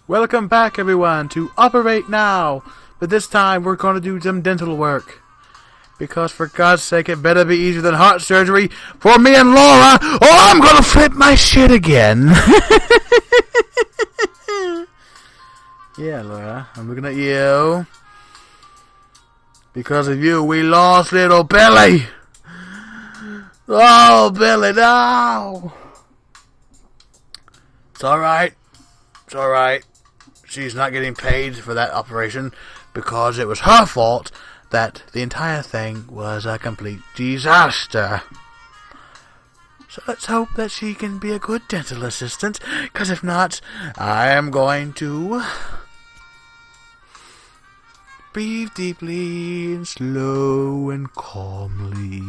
Welcome back, everyone, to Operate Now. But this time, we're going to do some dental work. Because, for God's sake, it better be easier than heart surgery for me and Laura, or I'm going to flip my shit again. Yeah, Laura, I'm looking at you. Because of you, we lost little Billy. Oh, Billy, no. It's alright. It's alright. She's not getting paid for that operation because it was her fault that the entire thing was a complete disaster. So let's hope that she can be a good dental assistant, because if not, I am going to breathe deeply and slow and calmly.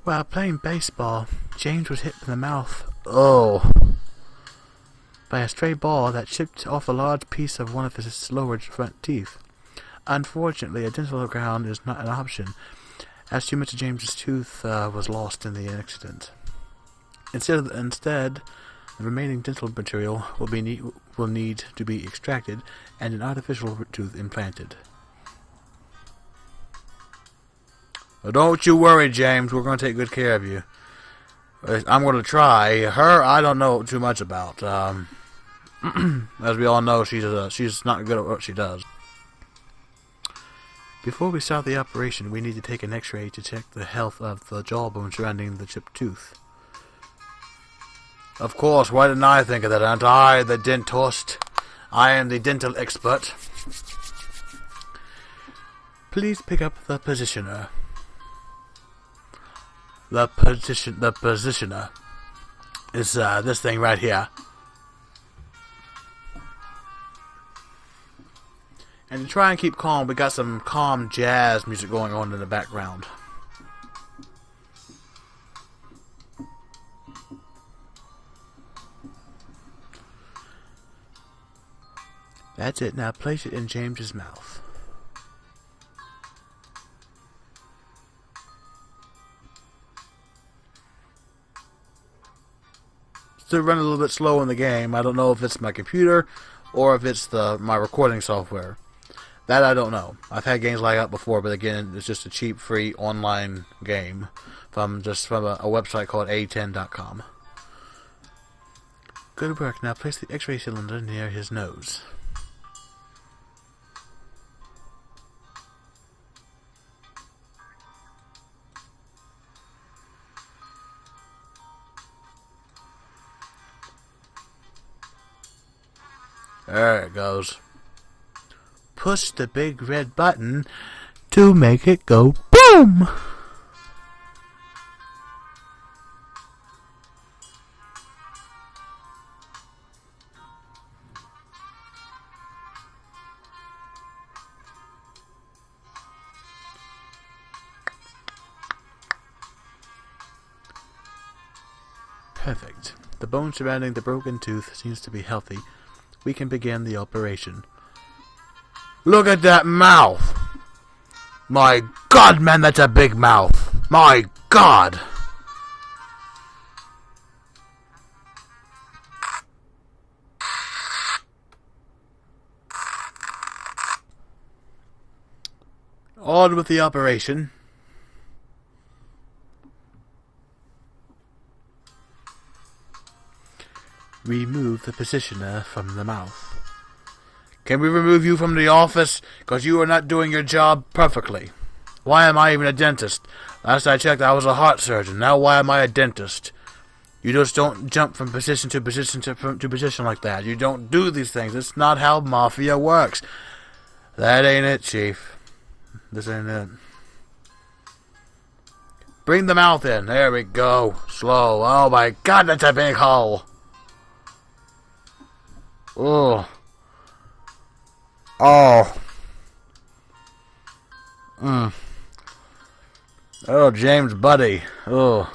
While playing baseball, James was hit in the mouth, by a stray ball that chipped off a large piece of one of his lower front teeth. Unfortunately, a dental crown is not an option, as too much of James's tooth was lost in the accident. Instead, the remaining dental material will need to be extracted and an artificial tooth implanted. Well, don't you worry, James. We're going to take good care of you. I'm going to try. Her, I don't know too much about. As we all know, she's not good at what she does. Before we start the operation, we need to take an X-ray to check the health of the jawbone surrounding the chipped tooth. Of course, why didn't I think of that? Aren't I the dentist? I am the dental expert. Please pick up the positioner. The positioner is this thing right here. And to try and keep calm, we got some calm jazz music going on in the background. That's it. Now place it in James's mouth. Still running a little bit slow in the game. I don't know if it's my computer or if it's my recording software. That I don't know. I've had games like that before, but again, it's just a cheap, free online game from a website called A10.com. Good work. Now place the X-ray cylinder near his nose. There it goes. Push the big red button to make it go boom! Perfect. The bone surrounding the broken tooth seems to be healthy. We can begin the operation. Look at that mouth! My God, man, that's a big mouth! My God! On with the operation. Remove the positioner from the mouth. Can we remove you from the office? Because you are not doing your job perfectly. Why am I even a dentist? Last I checked, I was a heart surgeon. Now why am I a dentist? You just don't jump from position to position to position like that. You don't do these things. It's not how mafia works. That ain't it, Chief. This ain't it. Bring the mouth in. There we go. Slow. Oh my God, that's a big hole. Oh. Oh. Oh, James, buddy. Oh.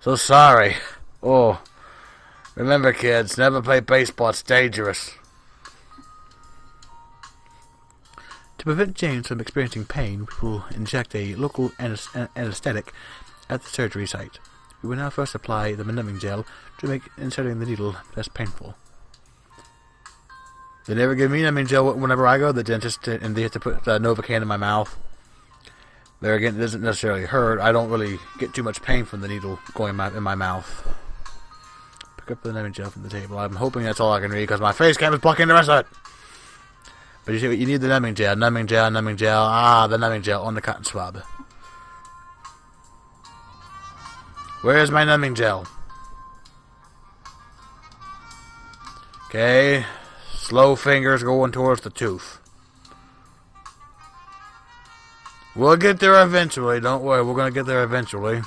So sorry. Oh. Remember, kids, never play baseball. It's dangerous. To prevent James from experiencing pain, we will inject a local anesthetic at the surgery site. We will now first apply the numbing gel to make inserting the needle less painful. They never give me numbing gel whenever I go to the dentist, and they have to put Novocaine in my mouth. There again, it doesn't necessarily hurt. I don't really get too much pain from the needle going in my mouth. Pick up the numbing gel from the table. I'm hoping that's all I can read because my face cam is blocking the rest of it. But you see, you need the numbing gel, numbing gel, numbing gel. Ah, the numbing gel on the cotton swab. Where's my numbing gel? Okay. Slow fingers going towards the tooth. We'll get there eventually. Don't worry, we're going to get there eventually.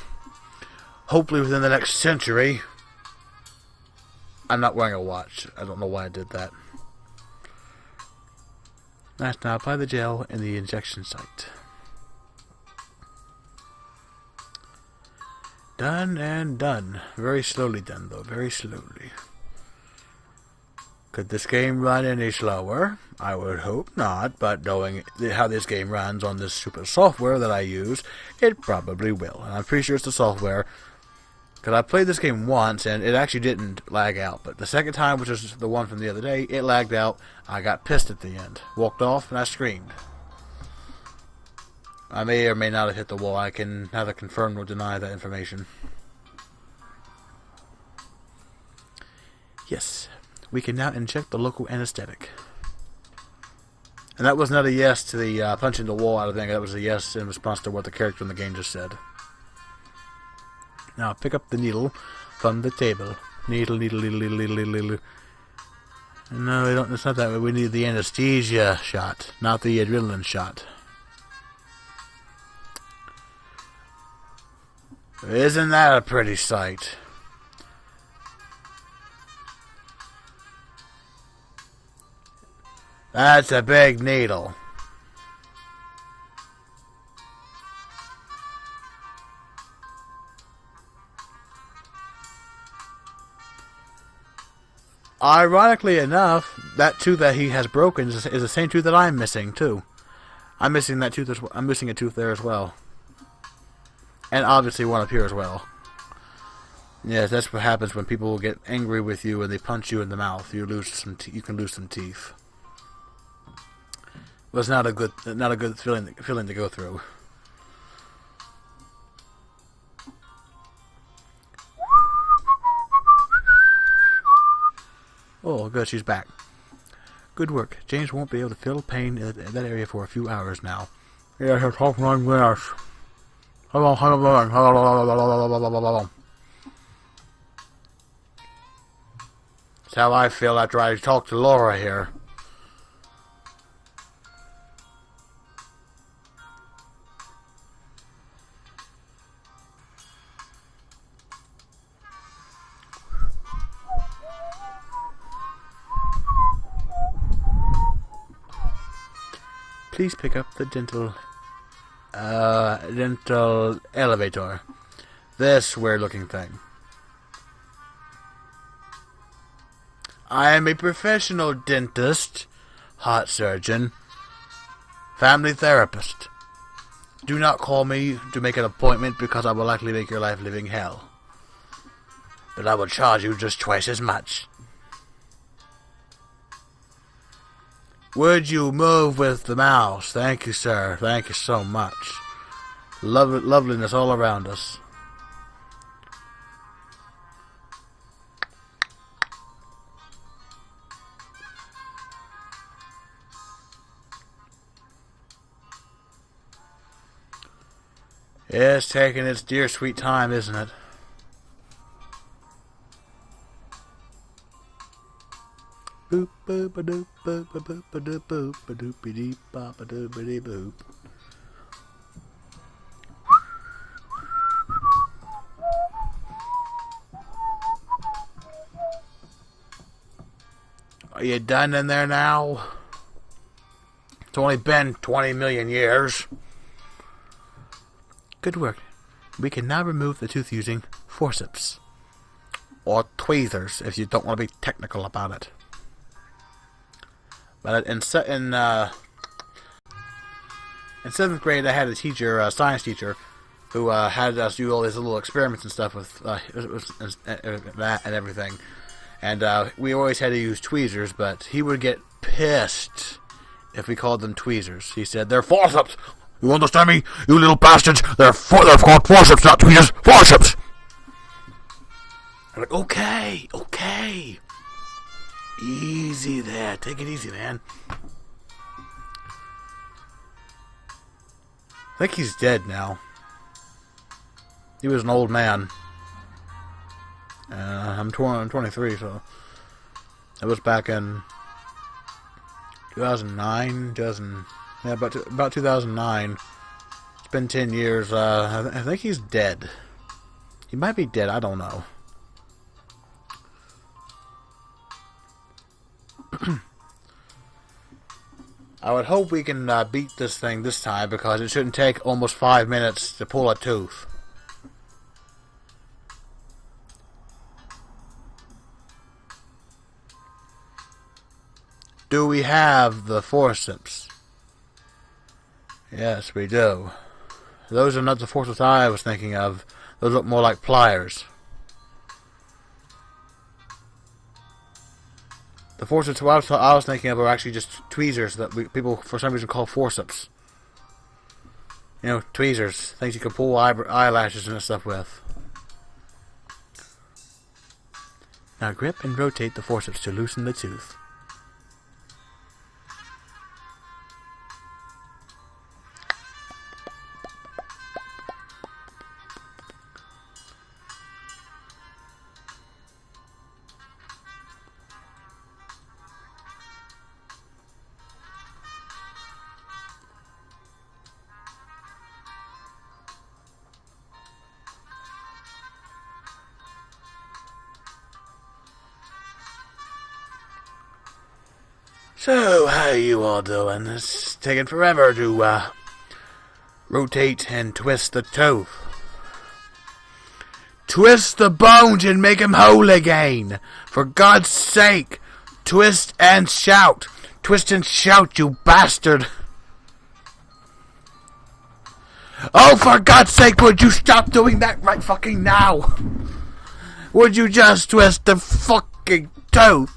Hopefully within the next century. I'm not wearing a watch. I don't know why I did that. Nice. Now apply the gel in the injection site. Done and done. Very slowly done, though. Very slowly. Could this game run any slower? I would hope not, but knowing how this game runs on this stupid software that I use, it probably will. And I'm pretty sure it's the software, because I played this game once, and it actually didn't lag out. But the second time, which was the one from the other day, it lagged out. I got pissed at the end. Walked off, and I screamed. I may or may not have hit the wall. I can neither confirm nor deny that information. Yes. We can now inject the local anesthetic. And that was not a yes to the punching the wall out of thing. That was a yes in response to what the character in the game just said. Now pick up the needle from the table. Needle, needle, needle, needle, needle, needle, needle. No, we don't, it's not that way. We need the anesthesia shot, not the adrenaline shot. Isn't that a pretty sight? That's a big needle. Ironically enough, that tooth that he has broken is the same tooth that I'm missing too. I'm missing that tooth. I'm missing a tooth there as well, and obviously one up here as well. Yes, that's what happens when people get angry with you and they punch you in the mouth. You lose some. You can lose some teeth. Was not a good feeling to go through. Oh, good, she's back. Good work. James won't be able to feel pain in that area for a few hours now. Yeah, he's talking like this. That's how I feel after I talk to Laura here. Please pick up the dental elevator. This weird-looking thing. I am a professional dentist, heart surgeon, family therapist. Do not call me to make an appointment because I will likely make your life living hell. But I will charge you just twice as much. Would you move with the mouse? Thank you, sir. Thank you so much. Loveliness all around us. It's taking its dear sweet time, isn't it? Boop boop ba doop boop ba boop ba doop boop ba doopy dee ba ba doopy dee boop. Are you done in there now? It's only been 20 million years. Good work. We can now remove the tooth using forceps. Or tweezers, if you don't want to be technical about it. But In 7th grade, I had a teacher, a science teacher, who had us do all these little experiments and stuff with that and everything. And we always had to use tweezers, but he would get pissed if we called them tweezers. He said, "They're forceps. You understand me, you little bastards? They're called forceps, not tweezers. Forceps!" I'm like, okay. Easy there. Take it easy, man. I think he's dead now. He was an old man. I'm 23, so that was back in 2009, about 2009. It's been 10 years. I think he's dead. He might be dead. I don't know. I would hope we can beat this thing this time, because it shouldn't take almost 5 minutes to pull a tooth. Do we have the forceps? Yes, we do. Those are not the forceps I was thinking of. Those look more like pliers. The forceps I was thinking of are actually just tweezers that people for some reason call forceps. You know, tweezers, things you can pull eyelashes and stuff with. Now grip and rotate the forceps to loosen the tooth. So, how you all doing? It's taking forever to rotate and twist the tooth. Twist the bones and make 'em whole again. For God's sake, twist and shout. Twist and shout, you bastard. Oh, for God's sake, would you stop doing that right fucking now? Would you just twist the fucking tooth?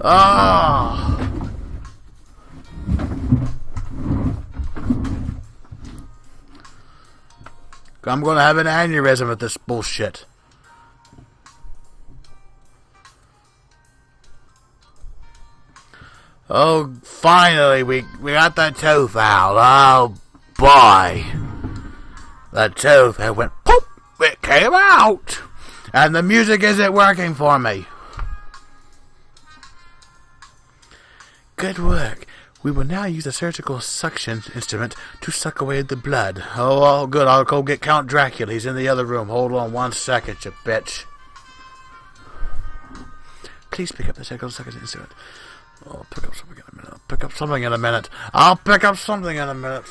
Ah! I'm gonna have an aneurysm with this bullshit. Oh, finally, we got that tooth out. Oh, boy. The tooth, it went poof, it came out. And the music isn't working for me. Good work. We will now use a surgical suction instrument to suck away the blood. Oh, good. I'll go get Count Dracula. He's in the other room. Hold on 1 second, you bitch. Please pick up the surgical suction instrument. I'll pick up something in a minute. I'll pick up something in a minute.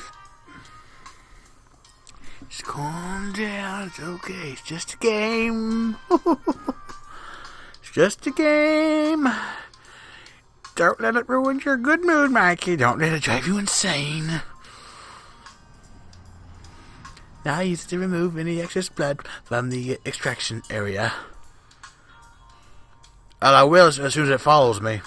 Just calm down. It's okay. It's just a game. It's just a game. Don't let it ruin your good mood, Mikey. Don't let it drive you insane. Now I use it to remove any excess blood from the extraction area. And I will as soon as it follows me.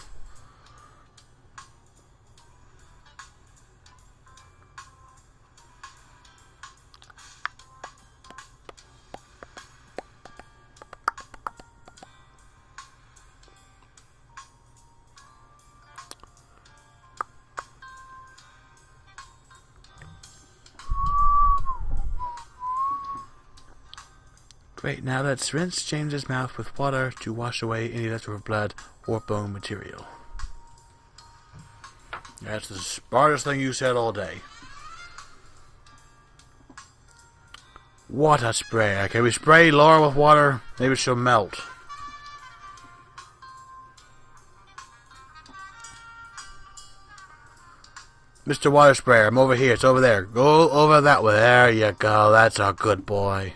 Great, now let's rinse James's mouth with water to wash away any leftover blood or bone material. That's the smartest thing you said all day. Water spray. Can we spray Laura with water? Maybe she'll melt. Mr. Water Sprayer, I'm over here. It's over there. Go over that way. There you go. That's a good boy.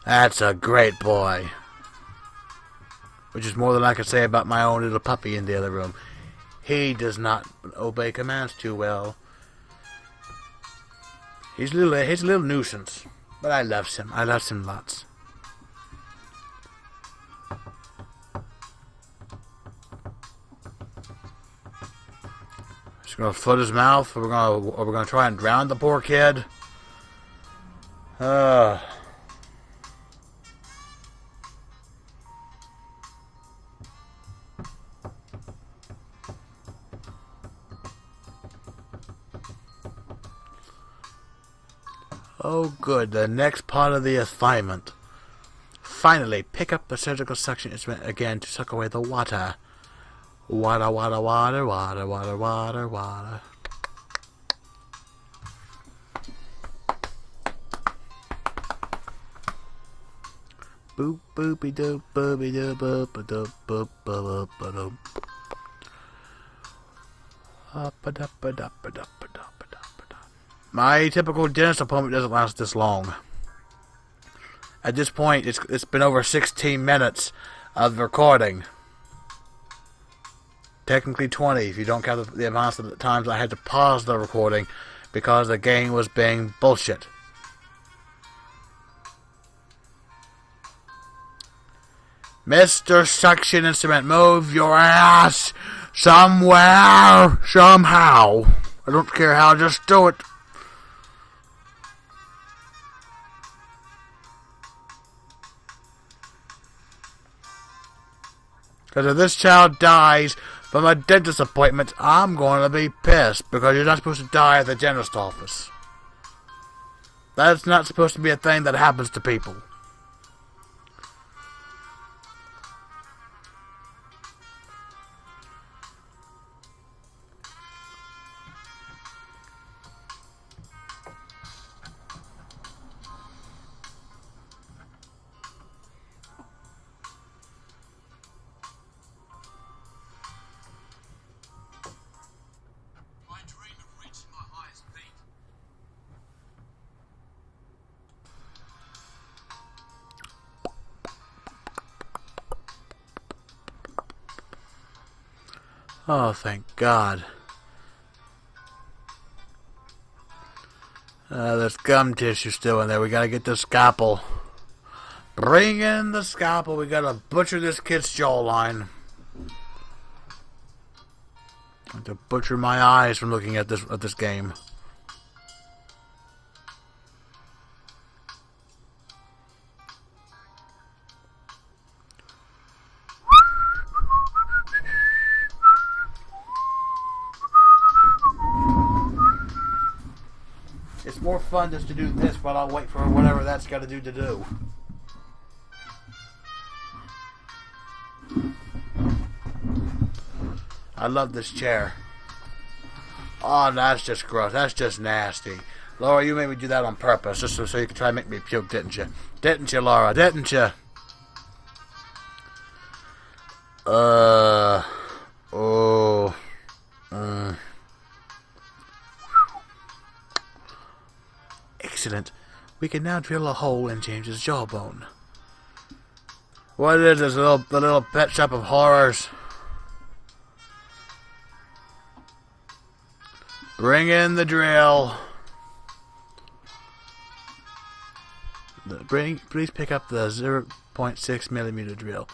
That's a great boy. Which is more than I could say about my own little puppy in the other room. He does not obey commands too well. He's a little nuisance. But I love him. I love him lots. Just gonna flood his mouth, or we're gonna try and drown the poor kid. Oh good, the next part of the assignment. Finally, pick up the surgical suction instrument again to suck away the water. Water, water, water, water, water, water, water. Boop, boopy doop, boopy doop, boop, doop, boop, boop, boop, boop. My typical dentist appointment doesn't last this long. At this point, it's been over 16 minutes of recording. Technically 20 if you don't count the amounts of the times I had to pause the recording because the game was being bullshit. Mr. Suction Instrument, move your ass somewhere, somehow. I don't care how, just do it. Because if this child dies from a dentist appointment, I'm going to be pissed. Because you're not supposed to die at the dentist office. That's not supposed to be a thing that happens to people. Oh, thank God. There's gum tissue still in there. We gotta get the scalpel. Bring in the scalpel. We gotta butcher this kid's jawline. I have to butcher my eyes from looking at this game. It's more fun just to do this while I wait for whatever that's got to do. I love this chair. Oh, that's just gross. That's just nasty. Laura, you made me do that on purpose, just so you could try to make me puke, didn't you? Didn't you, Laura? Didn't you? Excellent. We can now drill a hole in James's jawbone. What is this, the little pet shop of horrors? Bring in the drill. Please pick up the 0.6 millimeter drill.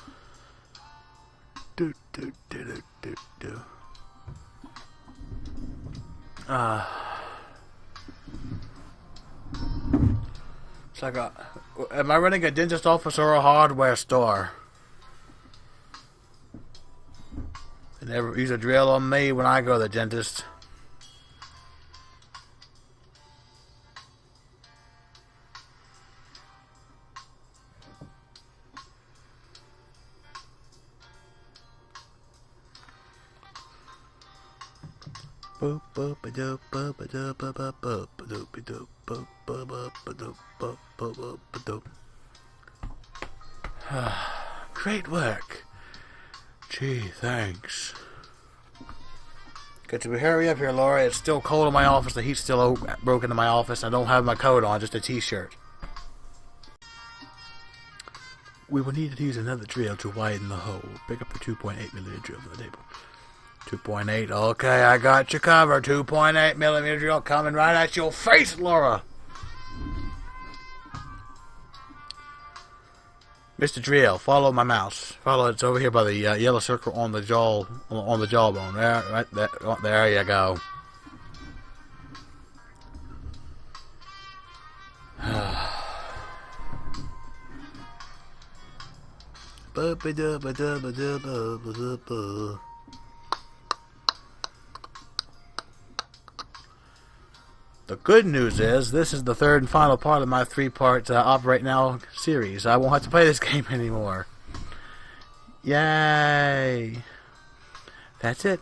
It's like am I running a dentist office or a hardware store? They never use a drill on me when I go to the dentist. Boop boop a doop boop a doop boop boop boop a doop a doop boop boop boop a doop boop boop boop a doop. Great work. Gee, thanks. Got to hurry up here, Laura. It's still cold in my office. The heat's still broken in my office. I don't have my coat on, just a t-shirt. We will need to use another drill to widen the hole. Pick up the 2.8 millimeter drill from the table. 2.8. Okay, I got you covered. 2.8 millimeter drill coming right at your face, Laura. Mr. Drill, follow my mouse. Follow it's over here by the yellow circle on the jawbone. There, right there. Oh, there you go. The good news is, this is the third and final part of my 3-part Operate Now series. I won't have to play this game anymore. Yay! That's it.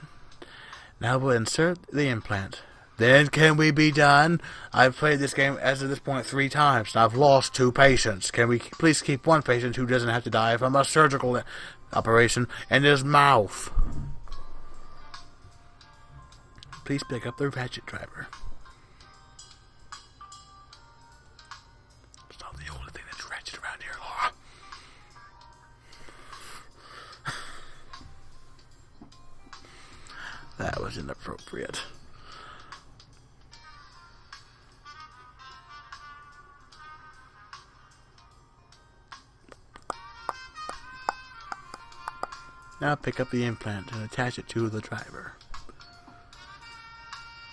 Now we'll insert the implant. Then can we be done? I've played this game as of this point 3 times, and I've lost 2 patients. Can we please keep 1 patient who doesn't have to die from a surgical operation in his mouth? Please pick up the ratchet driver. It's not the only thing that's ratchet around here, Laura. That was inappropriate. Now pick up the implant and attach it to the driver.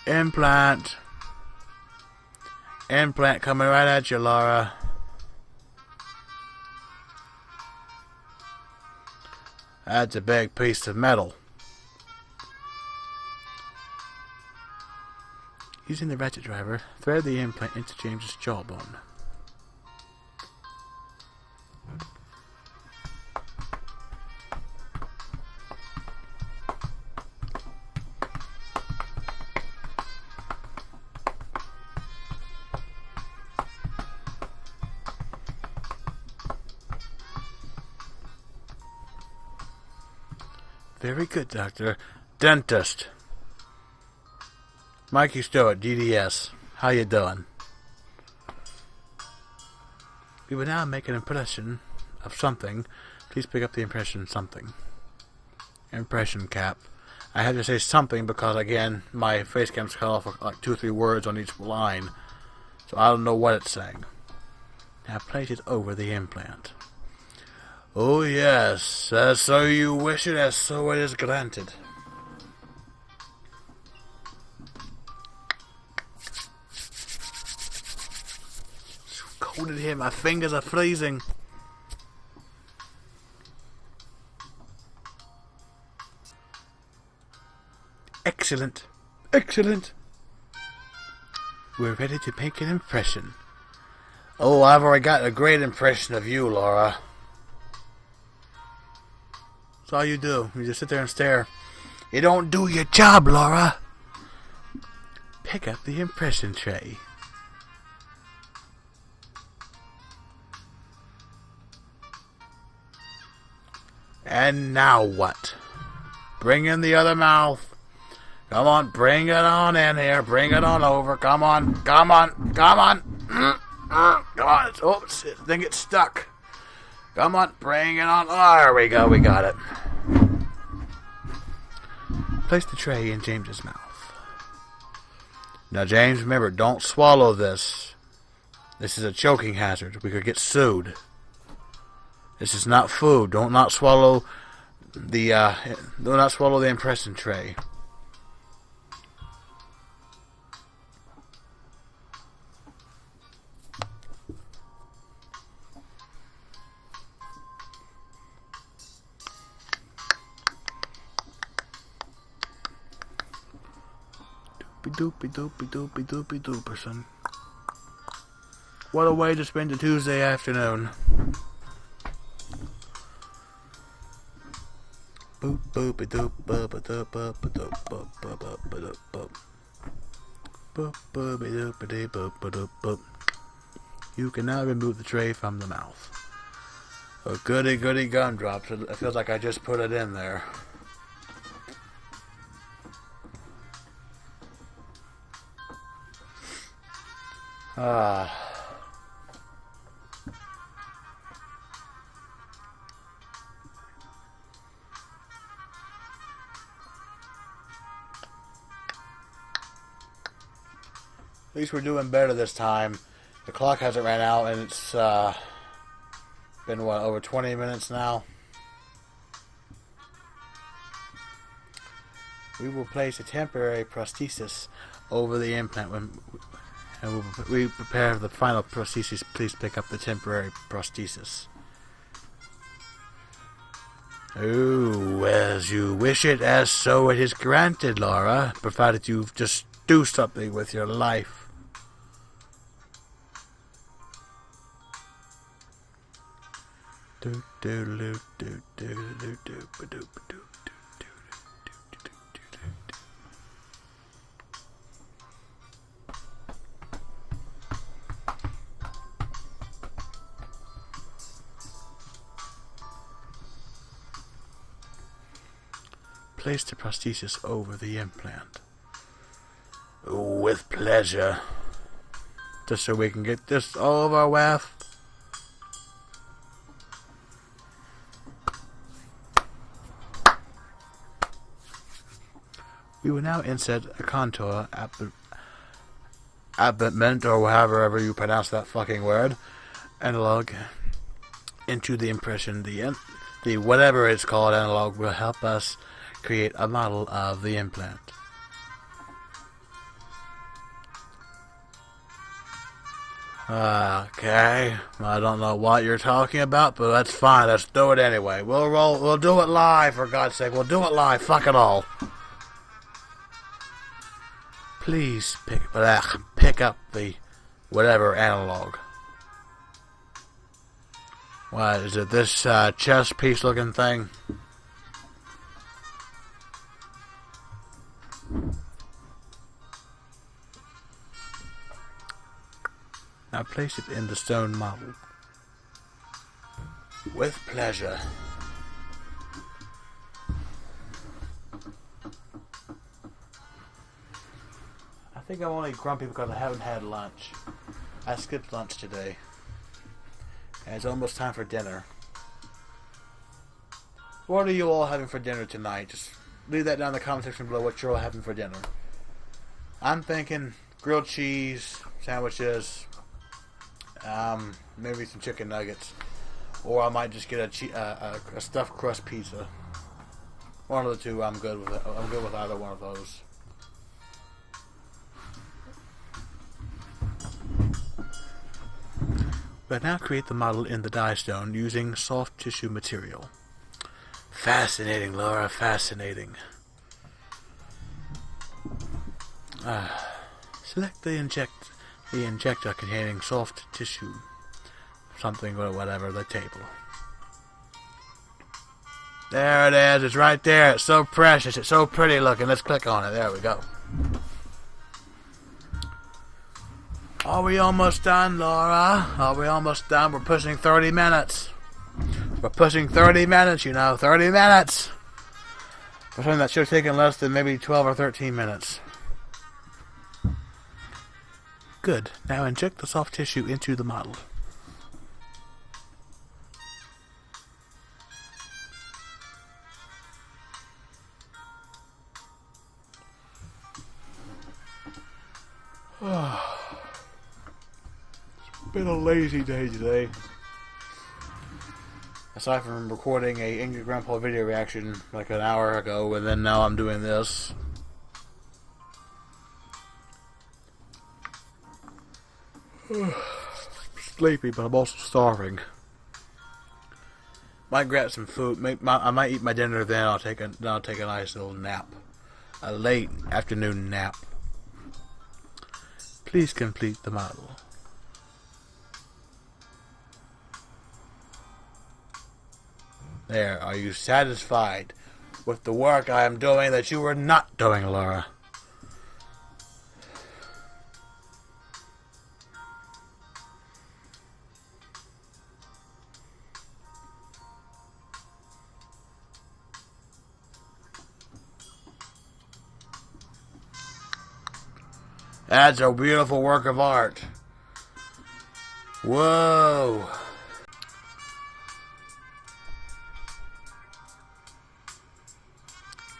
Implant. Implant coming right at you, Laura. That's a big piece of metal. Using the ratchet driver, thread the implant into James's jawbone. Very good, Doctor. Dentist. Mikey Stewart, DDS. How you doing? We will now make an impression of something. Please pick up the impression something. Impression cap. I had to say something because, again, my face cam's cut off like 2 or 3 words on each line. So I don't know what it's saying. Now place it over the implant. Oh yes, so you wish it, as so it is granted. It's cold in here, my fingers are freezing. Excellent, excellent. We're ready to make an impression. Oh, I've already got a great impression of you, Laura. That's all you do. You just sit there and stare. You don't do your job, Laura. Pick up the impression tray. And now what? Bring in the other mouth. Come on, bring it on in here. Bring it on over. Come on, come on, come on. Come on. Oops, I think it's stuck. Come on, bring it on. Oh, there we go, we got it. Place the tray in James's mouth. Now, James, remember, don't swallow this. This is a choking hazard. We could get sued. This is not food. Do not swallow the impression tray. Doopy doopy doopy doopy dooperson. What a way to spend a Tuesday afternoon. Boop boopy doop boop doop boop doop boop boop boop boop boop boopy doopy boop boop boop. You can now remove the tray from the mouth. A goody goody gumdrops. It feels like I just put it in there. At least we're doing better this time. The clock hasn't ran out, and it's been, what, over 20 minutes now? We will place a temporary prosthesis over the implant and we prepare the final prosthesis. Please pick up the temporary prosthesis. Oh, as you wish it, as so it is granted, Laura, provided you just do something with your life. Place the prosthesis over the implant. With pleasure. Just so we can get this over with. We will now insert a contour abutment, or however you pronounce that fucking word, analog into the impression. The whatever it's called analog will help us create a model of the implant. Okay, I don't know what you're talking about, but that's fine. Let's do it anyway. We'll do it live, for God's sake. We'll do it live. Fuck it all. Please pick up the whatever analog. What is it? This chess piece looking thing? Now place it in the stone model. With pleasure. I think I'm only grumpy because I haven't had lunch. I skipped lunch today. And it's almost time for dinner. What are you all having for dinner tonight? Just leave that down in the comment section below what you're all having for dinner. I'm thinking grilled cheese, sandwiches, maybe some chicken nuggets, or I might just get a stuffed crust pizza. One of the two. I'm good with it. I'm good with either one of those. We'll now create the model in the dye stone using soft tissue material. Fascinating, Laura. Fascinating. Select the injector containing soft tissue, something or whatever, the table. There it is. It's right there. It's so precious. It's so pretty looking. Let's click on it. There we go. Are we almost done, Laura? Are we almost done? We're pushing 30 minutes. We're pushing 30 minutes, you know. 30 minutes. For something that should have taken less than maybe 12 or 13 minutes. Good. Now inject the soft tissue into the model. It's been a lazy day today. Aside from recording a Angry Grandpa video reaction like an hour ago, and then now I'm doing this. Sleepy, but I'm also starving. Might grab some food. I might eat my dinner, then I'll take a nice little nap, a late afternoon nap. Please complete the model. There. Are you satisfied with the work I am doing that you were not doing, Laura? That's a beautiful work of art. Whoa.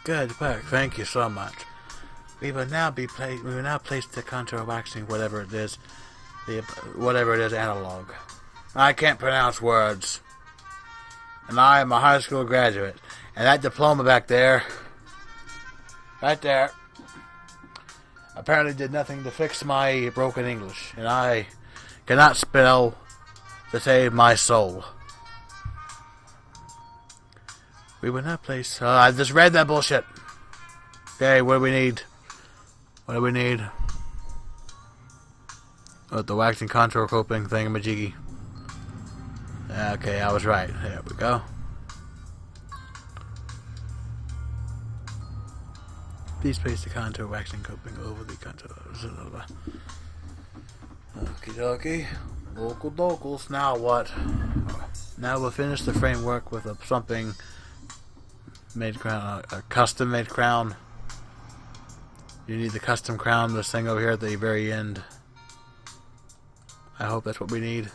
Good work. Thank you so much. We will now place the contour waxing whatever it is analog. I can't pronounce words. And I am a high school graduate. And that diploma back there, right there, apparently did nothing to fix my broken English. And I cannot spell to save my soul. We will not place... I just read that bullshit. Okay, what do we need? What do we need? Oh, the waxing contour coping thingamajiggy. Okay, I was right. There we go. Please place the contour waxing coping over the contour. Okie dokie. Local locals. Now what? Now we'll finish the framework with a something made crown, a custom made crown. You need the custom crown, this thing over here at the very end. I hope that's what we need.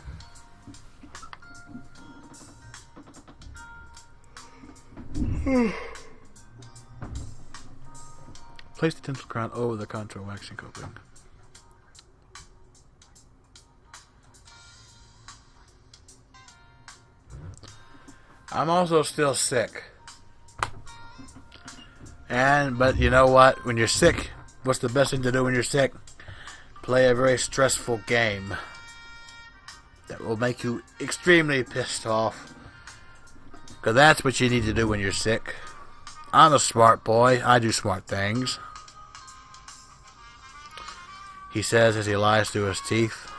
Place the tinsel crown over the contour waxing coping. I'm also still sick. But you know what? When you're sick, what's the best thing to do when you're sick? Play a very stressful game that will make you extremely pissed off. Because that's what you need to do when you're sick. I'm a smart boy. I do smart things. He says as he lies through his teeth.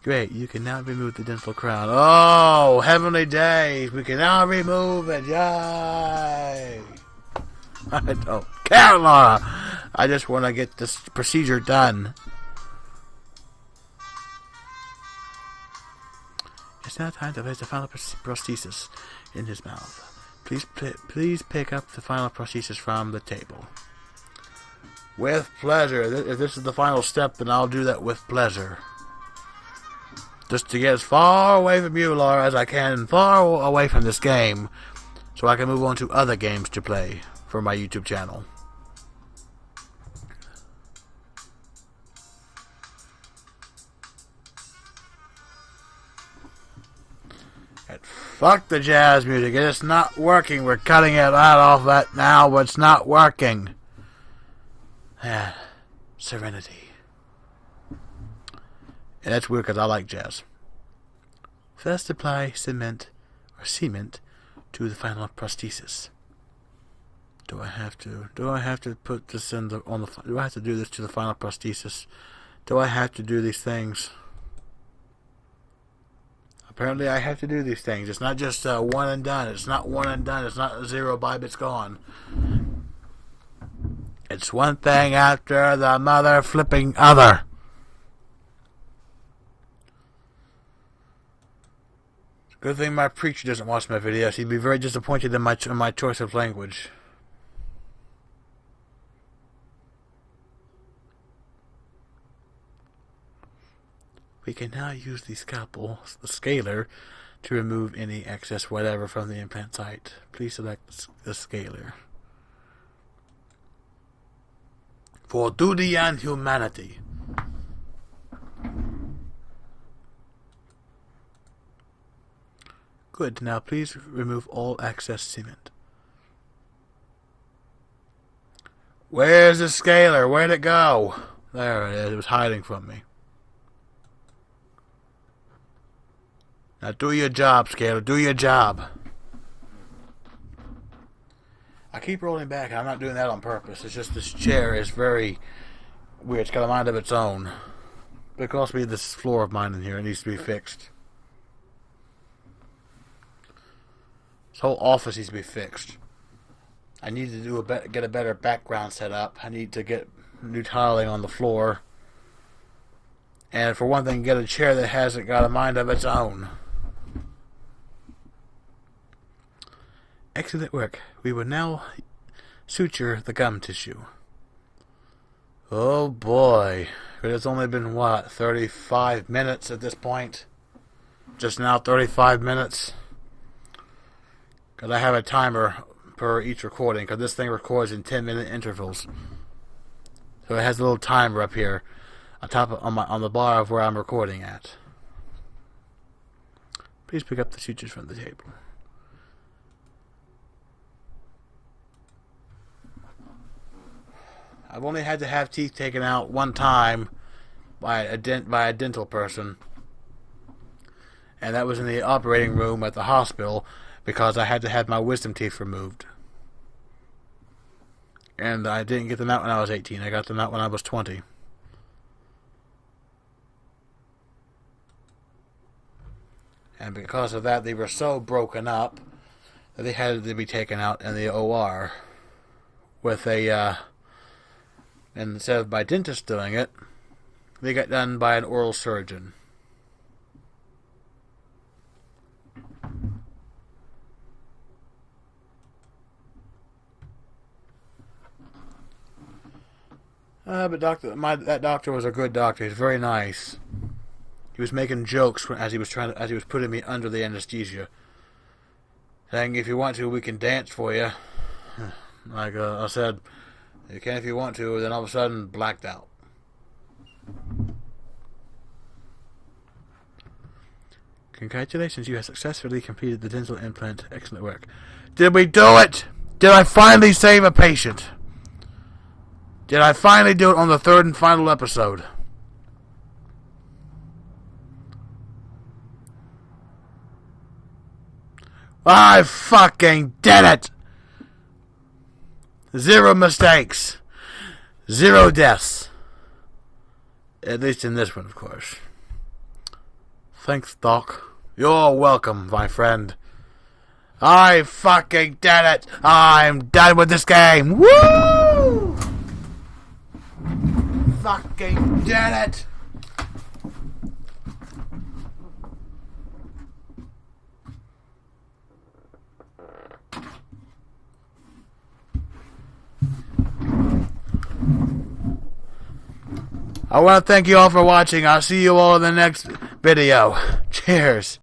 Great, you can now remove the dental crown. Oh, heavenly days. We can now remove it. Yay. I don't care, Laura. I just want to get this procedure done. It's now time to place the final prosthesis in his mouth. Please pick up the final prosthesis from the table. With pleasure. If this is the final step, then I'll do that with pleasure. Just to get as far away from you, Laura, as I can, far away from this game, so I can move on to other games to play for my YouTube channel. And fuck the jazz music. It's not working. We're cutting it out off that now, but it's not working. Serenity. And that's weird because I like jazz. First apply cement to the final prosthesis. Do I have to put this in do I have to do this to the final prosthesis? Do I have to do these things? Apparently I have to do these things. It's not just one and done. It's not one and done. It's not 0 bits gone. It's one thing after the mother flipping other. Good thing my preacher doesn't watch my videos. He'd be very disappointed in my choice of language. We can now use the scaler, to remove any excess whatever from the implant site. Please select the scaler. For duty and humanity. Good. Now please remove all excess cement. Where's the scaler? Where'd it go? There it is. It was hiding from me. Now do your job, scaler. Do your job. I keep rolling back. I'm not doing that on purpose. It's just this chair is very weird. It's got a mind of its own. Because me this floor of mine in here, it needs to be fixed. This whole office needs to be fixed. I need to get a better background set up. I need to get new tiling on the floor. And for one thing, get a chair that hasn't got a mind of its own. Excellent work. We will now suture the gum tissue. Oh boy. It's only been, what, 35 minutes at this point? Just now 35 minutes? Because I have a timer per each recording, because this thing records in 10-minute intervals. So it has a little timer up here on the bar of where I'm recording at. Please pick up the sutures from the table. I've only had to have teeth taken out one time by a dental person, and that was in the operating room at the hospital because I had to have my wisdom teeth removed. And I didn't get them out when I was 18. I got them out when I was 20. And because of that, they were so broken up that they had to be taken out in the OR with a, instead of by dentist doing it, they got done by an oral surgeon. But that doctor was a good doctor. He was very nice. He was making jokes as he was putting me under the anesthesia, saying, "If you want to, we can dance for you." Like I said, "You can if you want to." Then all of a sudden, blacked out. Congratulations, you have successfully completed the dental implant. Excellent work. Did we do it? Did I finally save a patient? Did I finally do it on the third and final episode? I fucking did it! 0 mistakes. 0 deaths. At least in this one, of course. Thanks, Doc. You're welcome, my friend. I fucking did it! I'm done with this game! Woo! Fucking did it! I want to thank you all for watching. I'll see you all in the next video. Cheers.